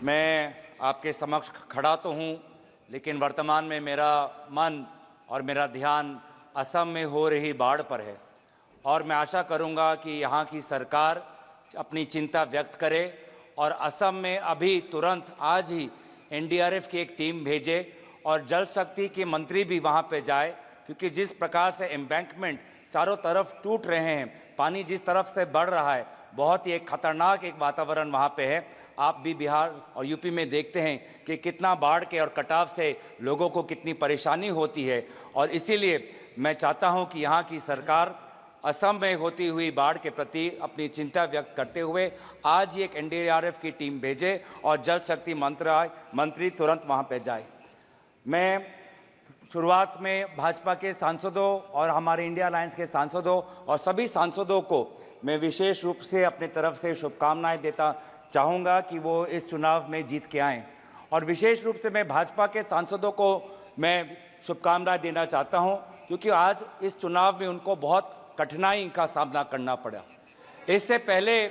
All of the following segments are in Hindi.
मैं आपके समक्ष खड़ा तो हूँ, लेकिन वर्तमान में मेरा मन और मेरा ध्यान असम में हो रही बाढ़ पर है और मैं आशा करूँगा कि यहाँ की सरकार अपनी चिंता व्यक्त करे और असम में अभी तुरंत आज ही एनडीआरएफ की एक टीम भेजे और जल शक्ति के मंत्री भी वहाँ पे जाए, क्योंकि जिस प्रकार से एम्बैंकमेंट चारों तरफ टूट रहे हैं, पानी जिस तरफ से बढ़ रहा है, बहुत ही एक खतरनाक एक वातावरण वहाँ पे है। आप भी बिहार और यूपी में देखते हैं कि कितना बाढ़ के और कटाव से लोगों को कितनी परेशानी होती है और इसीलिए मैं चाहता हूँ कि यहाँ की सरकार असम में होती हुई बाढ़ के प्रति अपनी चिंता व्यक्त करते हुए आज ही एक एनडीआरएफ की टीम भेजे और जल शक्ति मंत्री तुरंत वहाँ पे जाए। मैं शुरुआत में भाजपा के सांसदों और हमारे इंडिया अलायंस के सांसदों और सभी सांसदों को मैं विशेष रूप से अपनी तरफ से शुभकामनाएं देता चाहूँगा कि वो इस चुनाव में जीत के आएँ और विशेष रूप से मैं भाजपा के सांसदों को मैं शुभकामनाएं देना चाहता हूँ, क्योंकि आज इस चुनाव में उनको बहुत कठिनाई का सामना करना पड़ा। इससे पहले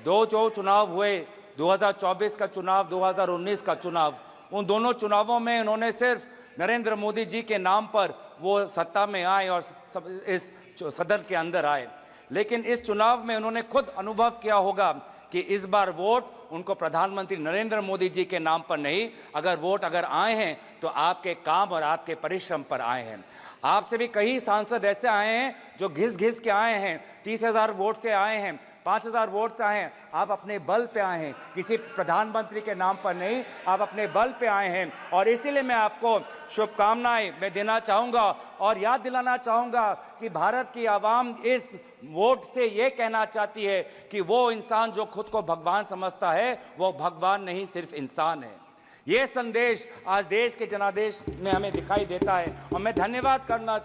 दो जो चुनाव हुए, 2024 का चुनाव, 2019 का चुनाव, उन दोनों चुनावों में उन्होंने सिर्फ नरेंद्र मोदी जी के नाम पर वो सत्ता में आए और इस सदन के अंदर आए, लेकिन इस चुनाव में उन्होंने खुद अनुभव किया होगा कि इस बार वोट उनको प्रधानमंत्री नरेंद्र मोदी जी के नाम पर नहीं, अगर आए हैं तो आपके काम और आपके परिश्रम पर आए हैं। आपसे भी कई सांसद ऐसे आए हैं जो घिस के आए हैं, 30,000 वोट से आए हैं, 5,000 वोट से आए हैं। आप अपने बल पे आए हैं, किसी प्रधानमंत्री के नाम पर नहीं, आप अपने बल पे आए हैं और इसीलिए मैं आपको शुभकामनाएं मैं देना चाहूँगा और याद दिलाना चाहूँगा कि भारत की आवाम इस वोट से ये कहना चाहती है कि वो इंसान जो खुद को भगवान समझता है वो भगवान नहीं, सिर्फ इंसान है। ये संदेश आज देश के जनादेश में हमें दिखाई देता है और मैं धन्यवाद करना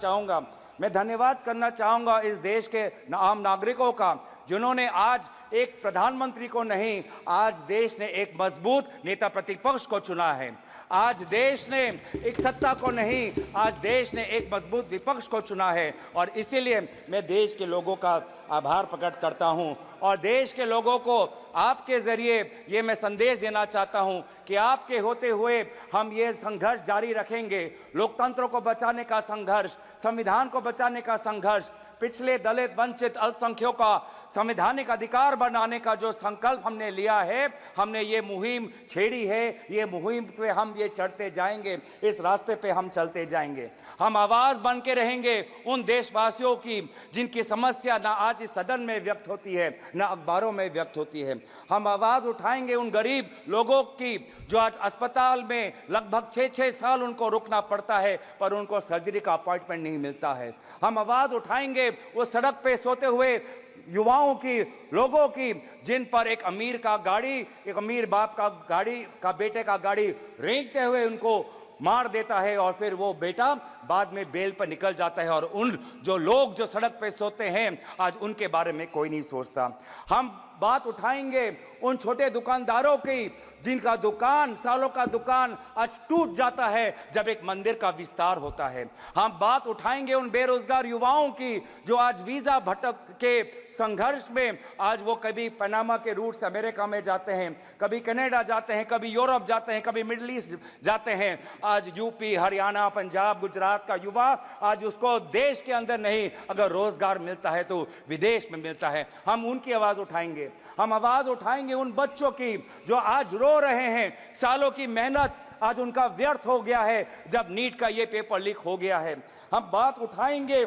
चाहूँगा इस देश के आम नागरिकों का, जिन्होंने आज एक प्रधानमंत्री को नहीं, आज देश ने एक मजबूत नेता प्रतिपक्ष को चुना है। आज देश ने एक सत्ता को नहीं, आज देश ने एक मजबूत विपक्ष को चुना है और इसीलिए मैं देश के लोगों का आभार प्रकट करता हूं और देश के लोगों को आपके जरिए ये मैं संदेश देना चाहता हूं कि आपके होते हुए हम ये संघर्ष जारी रखेंगे। लोकतंत्र को बचाने का संघर्ष, संविधान को बचाने का संघर्ष, पिछले दलित वंचित अल्पसंख्यकों का संवैधानिक अधिकार बनाने का जो संकल्प हमने लिया है, हमने ये मुहिम छेड़ी है, ये मुहिम पे हम ये चढ़ते जाएंगे, इस रास्ते पे हम चलते जाएंगे। हम आवाज बन के रहेंगे उन देशवासियों की जिनकी समस्या ना आज इस सदन में व्यक्त होती है ना अखबारों में व्यक्त होती है। हम आवाज उठाएंगे उन गरीब लोगों की जो आज अस्पताल में लगभग 6-6 साल उनको रुकना पड़ता है पर उनको सर्जरी का अपॉइंटमेंट नहीं मिलता है। हम आवाज उठाएंगे वो सड़क पे सोते हुए युवाओं की, लोगों की, जिन पर एक अमीर बाप का गाड़ी का बेटे का गाड़ी रेंगते हुए उनको मार देता है और फिर वो बेटा बाद में बेल पर निकल जाता है और उन जो लोग जो सड़क पे सोते हैं आज उनके बारे में कोई नहीं सोचता। हम बात उठाएंगे उन छोटे दुकानदारों की जिनका दुकान, सालों का दुकान आज टूट जाता है जब एक मंदिर का विस्तार होता है। हम बात उठाएंगे उन बेरोजगार युवाओं की जो आज वीजा भटक के संघर्ष में आज वो कभी पनामा के रूट से अमेरिका में जाते हैं, कभी कनाडा जाते हैं, कभी यूरोप जाते हैं, कभी मिडिल ईस्ट जाते हैं। आज यूपी, हरियाणा, पंजाब, गुजरात का युवा आज उसको देश के अंदर नहीं, अगर रोजगार मिलता है तो विदेश में मिलता है। हम उनकी आवाज उठाएंगे। हम आवाज उठाएंगे उन बच्चों की जो आज रो रहे हैं, सालों की मेहनत आज उनका व्यर्थ हो गया है जब नीट का ये पेपर लीक हो गया है। हम बात उठाएंगे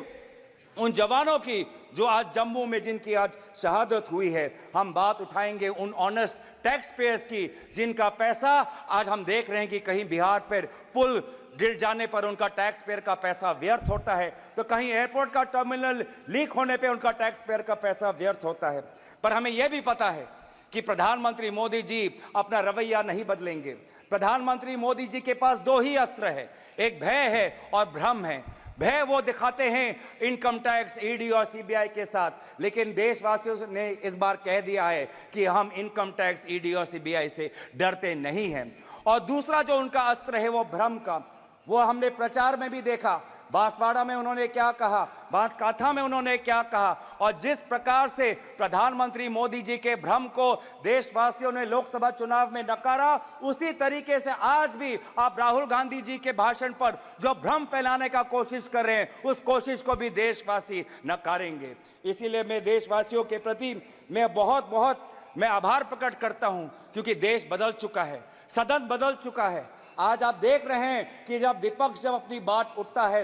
उन जवानों की जो आज जम्मू में जिनकी आज शहादत हुई है। हम बात उठाएंगे उन ऑनेस्ट टैक्स पेयर्स की जिनका पैसा आज हम देख रहे हैं कि कहीं बिहार पर पुल गिर जाने पर उनका टैक्स पेयर का पैसा व्यर्थ होता है, तो कहीं एयरपोर्ट का टर्मिनल लीक होने पर उनका टैक्स पेयर का पैसा व्यर्थ होता है। पर हमें यह भी पता है कि प्रधानमंत्री मोदी जी अपना रवैया नहीं बदलेंगे। प्रधानमंत्री मोदी जी के पास दो ही अस्त्र है, एक भय है और भ्रम है। भय वो दिखाते हैं इनकम टैक्स, ईडी और सीबीआई के साथ, लेकिन देशवासियों ने इस बार कह दिया है कि हम इनकम टैक्स, ईडी और सीबीआई से डरते नहीं हैं। और दूसरा जो उनका अस्त्र है वो भ्रम का, वो हमने प्रचार में भी देखा। बांसवाड़ा में उन्होंने क्या कहा, बांसकाठा में उन्होंने क्या कहा, और जिस प्रकार से प्रधानमंत्री मोदी जी के भ्रम को देशवासियों ने लोकसभा चुनाव में नकारा, उसी तरीके से आज भी आप राहुल गांधी जी के भाषण पर जो भ्रम फैलाने का कोशिश कर रहे हैं, उस कोशिश को भी देशवासी नकारेंगे। इसीलिए मैं देशवासियों के प्रति मैं बहुत आभार प्रकट करता हूं, क्योंकि देश बदल चुका है, सदन बदल चुका है। आज आप देख रहे हैं कि जब विपक्ष जब अपनी बात उठता है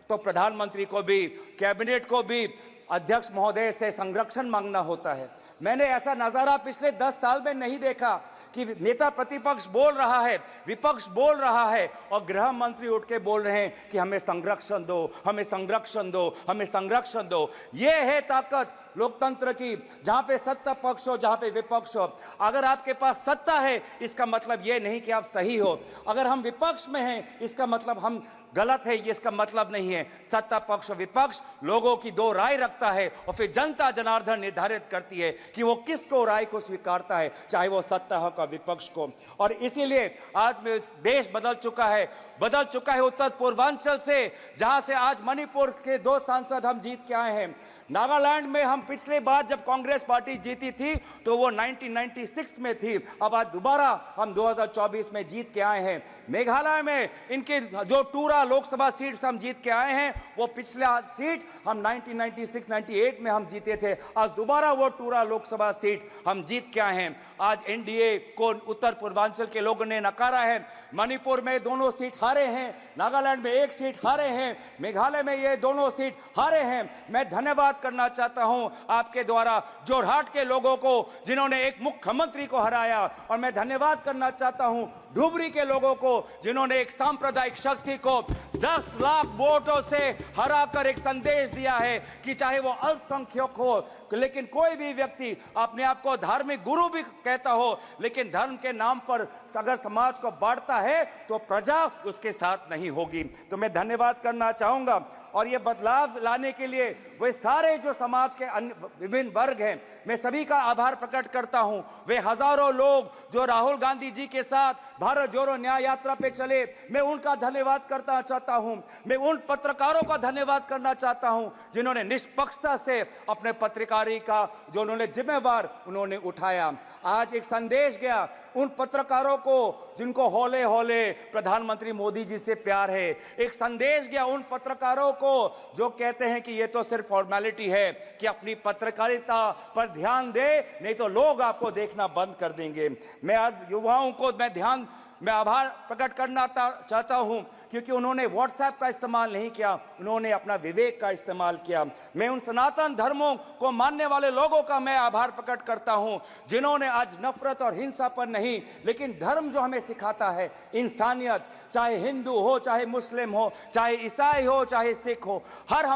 तो प्रधानमंत्री को भी, कैबिनेट को भी अध्यक्ष महोदय से संरक्षण मांगना होता है। मैंने ऐसा नजारा पिछले 10 साल में नहीं देखा कि नेता प्रतिपक्ष बोल रहा है, विपक्ष बोल रहा है और गृह मंत्री उठ के बोल रहे हैं कि हमें संरक्षण दो, हमें संरक्षण दो, हमें संरक्षण दो। ये है ताकत लोकतंत्र की, जहां पे सत्ता पक्ष हो, जहां पे विपक्ष हो। अगर आपके पास सत्ता है, इसका मतलब ये नहीं कि आप सही हो। अगर हम विपक्ष में हैं, इसका मतलब हम गलत है, ये इसका मतलब नहीं है। सत्ता पक्ष और विपक्ष लोगों की दो राय रखता है और फिर जनता जनार्दन निर्धारित करती है कि वो किसको राय को स्वीकारता है, चाहे वो सत्ता हो का विपक्ष को। और इसीलिए आज में देश बदल चुका है उत्तर पूर्वांचल से, जहां से आज मणिपुर के 2 सांसद हम जीत के आए हैं। नागालैंड में हम पिछले बार जब कांग्रेस पार्टी जीती थी तो वो 1996 में थी, अब आज दोबारा हम 2024 में जीत के आए हैं। मेघालय में इनके जो टूरा लोकसभा सीट हम जीत के आए हैं, वो पिछला सीट हम 1996-98 में हम जीते थे, आज दोबारा वो टूरा लोकसभा सीट हम जीत के आए हैं। आज एनडीए को उत्तर पूर्वांचल के लोगों ने नकारा है। मणिपुर में दोनों सीट हारे हैं, नागालैंड में 1 सीट हारे हैं, मेघालय में ये दोनों सीट हारे हैं। मैं धन्यवाद करना चाहता हूं आपके द्वारा जोरहाट के लोगों को, जिन्होंने एक मुख्यमंत्री को हराया, और मैं धन्यवाद करना चाहता हूं धुबरी के लोगों को, जिन्होंने एक सांप्रदायिक शक्ति को 10 लाख वोटों से हराकर एक संदेश दिया है कि चाहे वो अल्पसंख्यक हो, लेकिन कोई भी व्यक्ति अपने आप को धार्मिक गुरु भी कहता हो, लेकिन धर्म के नाम पर अगर समाज को बांटता है तो प्रजा उसके साथ नहीं होगी। तो मैं धन्यवाद करना चाहूंगा। और ये बदलाव लाने के लिए वे सारे जो समाज के अन्य विभिन्न वर्ग हैं, मैं सभी का आभार प्रकट करता हूं। वे हजारों लोग जो राहुल गांधी जी के साथ भारत जोड़ो न्याय यात्रा पे चले, मैं उनका धन्यवाद करना चाहता हूं। मैं उन पत्रकारों का धन्यवाद करना चाहता हूं जिन्होंने निष्पक्षता से अपने पत्रकारी का जो उन्होंने जिम्मेवार उन्होंने उठाया। आज एक संदेश गया उन पत्रकारों को जिनको हौले हौले प्रधानमंत्री मोदी जी से प्यार है। एक संदेश गया उन पत्रकारों को जो कहते हैं कि ये तो सिर्फ फॉर्मेलिटी है, कि अपनी पत्रकारिता पर ध्यान दे, नहीं तो लोग आपको देखना बंद कर देंगे। मैं आज युवाओं को मैं आभार प्रकट करना चाहता हूं, क्योंकि उन्होंने व्हाट्सएप का इस्तेमाल नहीं किया, उन्होंने अपना विवेक का इस्तेमाल किया। मैं उन सनातन धर्मों को मानने वाले लोगों का मैं आभार प्रकट करता हूं, जिन्होंने आज नफरत और हिंसा पर नहीं, लेकिन धर्म जो हमें सिखाता है इंसानियत, चाहे हिंदू हो, चाहे मुस्लिम हो, चाहे ईसाई हो, चाहे सिख हो, हर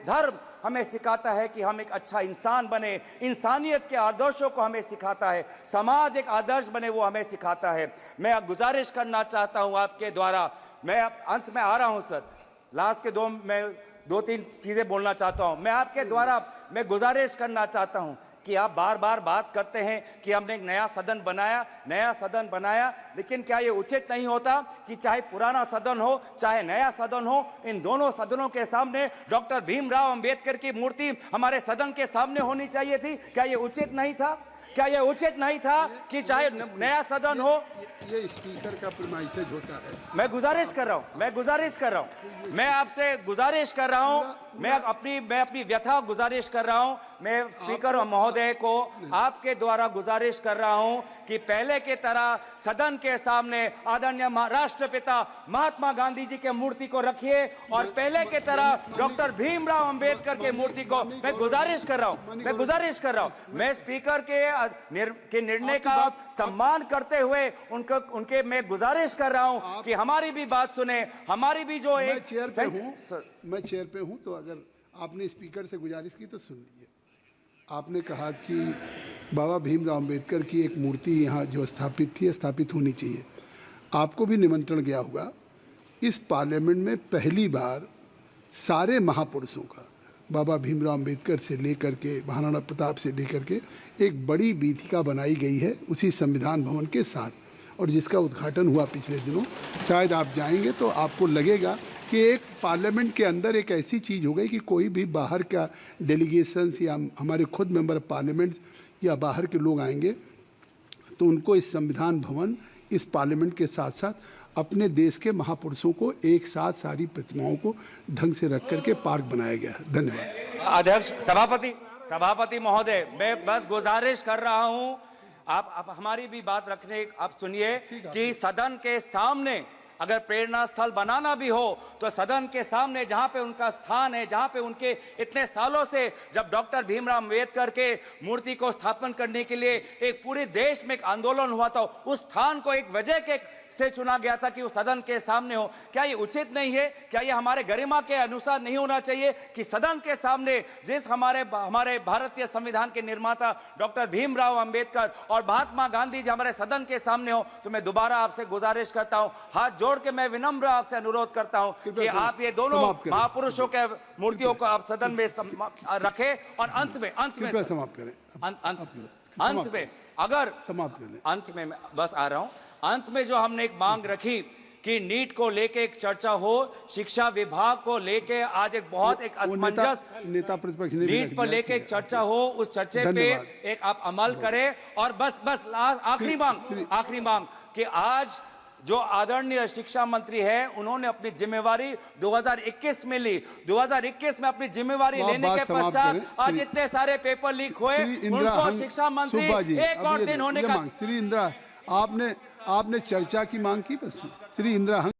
धर्म हमें सिखाता है कि हम एक अच्छा इंसान बने, इंसानियत के आदर्शों को हमें सिखाता है, समाज एक आदर्श बने वो हमें सिखाता है। मैं गुजारिश करना चाहता हूं आपके द्वारा, मैं अंत में आ रहा हूं सर, लास्ट के मैं 2-3 चीजें बोलना चाहता हूं। मैं आपके द्वारा मैं गुजारिश करना चाहता हूं कि आप बार बार बात करते हैं कि हमने एक नया सदन बनाया, लेकिन क्या ये उचित नहीं होता कि चाहे पुराना सदन हो चाहे नया सदन हो, इन दोनों सदनों के सामने डॉक्टर भीमराव अंबेडकर की मूर्ति हमारे सदन के सामने होनी चाहिए थी? क्या ये उचित नहीं था? क्या यह उचित नहीं था कि चाहे नया सदन हो? ये स्पीकर का प्रीमाइसेज होता है। मैं गुजारिश कर रहा हूं, मैं आपसे गुजारिश कर रहा हूं, मैं अपनी व्यथा गुजारिश कर रहा हूं। मैं स्पीकर महोदय को आपके द्वारा गुजारिश कर रहा हूं कि पहले की तरह सदन के सामने आदरणीय राष्ट्रपिता महात्मा गांधी जी के मूर्ति को रखिए, और पहले की तरह डॉक्टर भीमराव अंबेडकर के मूर्ति को मैं गुजारिश कर रहा हूं। मैं स्पीकर के निर्णय का सम्मान करते हुए उनके मैं गुजारिश कर रहा हूं कि हमारी भी बात सुने, हमारी भी जो मैं चेयर पे हूं, तो अगर आपने स्पीकर से गुजारिश की तो सुन लीजिए। आपने कहा कि बाबा भीमराव अंबेडकर की एक मूर्ति यहाँ जो स्थापित होनी चाहिए। आपको भी निमंत्रण गया होगा। इस पार्लियामेंट में पहली बार सारे महापुरुषों का, बाबा भीमराव अंबेडकर से लेकर के महाराणा प्रताप से लेकर के, एक बड़ी वीथिका बनाई गई है उसी संविधान भवन के साथ, और जिसका उद्घाटन हुआ पिछले दिनों। शायद आप जाएंगे तो आपको लगेगा कि एक पार्लियामेंट के अंदर एक ऐसी चीज़ हो गई कि कोई भी बाहर का डेलीगेशंस या हमारे खुद मेंबर ऑफ पार्लियामेंट या बाहर के लोग आएंगे तो उनको इस संविधान भवन, इस पार्लियामेंट के साथ साथ अपने देश के महापुरुषों को एक साथ सारी प्रतिमाओं को ढंग से रख करके पार्क बनाया गया है। धन्यवाद। अध्यक्ष सभापति महोदय, मैं बस गुजारिश कर रहा हूं, आप हमारी भी बात रखने, आप सुनिए कि सदन के सामने अगर प्रेरणा स्थल बनाना भी हो तो सदन के सामने जहां पे उनका स्थान है, जहां पे उनके इतने सालों से जब डॉक्टर भीमराव अंबेडकर के मूर्ति को स्थापन करने के लिए एक पूरे देश में एक आंदोलन हुआ था, उस स्थान को एक वजह के से चुना गया था कि वो सदन के सामने हो। क्या ये उचित नहीं है? क्या ये हमारे गरिमा के अनुसार नहीं होना चाहिए कि सदन के सामने जिस हमारे भारतीय संविधान के निर्माता डॉक्टर भीमराव अंबेडकर और महात्मा गांधी जी हमारे सदन के सामने हो? तो मैं दोबारा आपसे गुजारिश करता हूं, हाथ जोड़ के मैं विनम्र आपसे अनुरोध करता हूं कि आप ये दोनों महापुरुषों के मूर्तियों को आप सदन में रखें और अंत में समाप्त करें। अंत में अगर समाप्त करें, अंत में बस आ रहा हूं, अंत में जो हमने एक मांग रखी कि नीट को लेके एक चर्चा हो, शिक्षा विभाग को लेके आज एक बहुत एक असमंजस नेता प्रतिपक्ष ने नीट पर लेके एक चर्चा हो, उस चर्चे पे एक आप अमल करें। और बस आखिरी मांग कि आज जो आदरणीय शिक्षा मंत्री है उन्होंने अपनी जिम्मेवारी 2021 में ली, 2021 में अपनी जिम्मेवारी लेने के पश्चात आज इतने सारे पेपर लीक हुए, उनको शिक्षा मंत्री एक और दिन होने का। श्री इंदिरा, आपने चर्चा की मांग की, बस श्री इंदिरा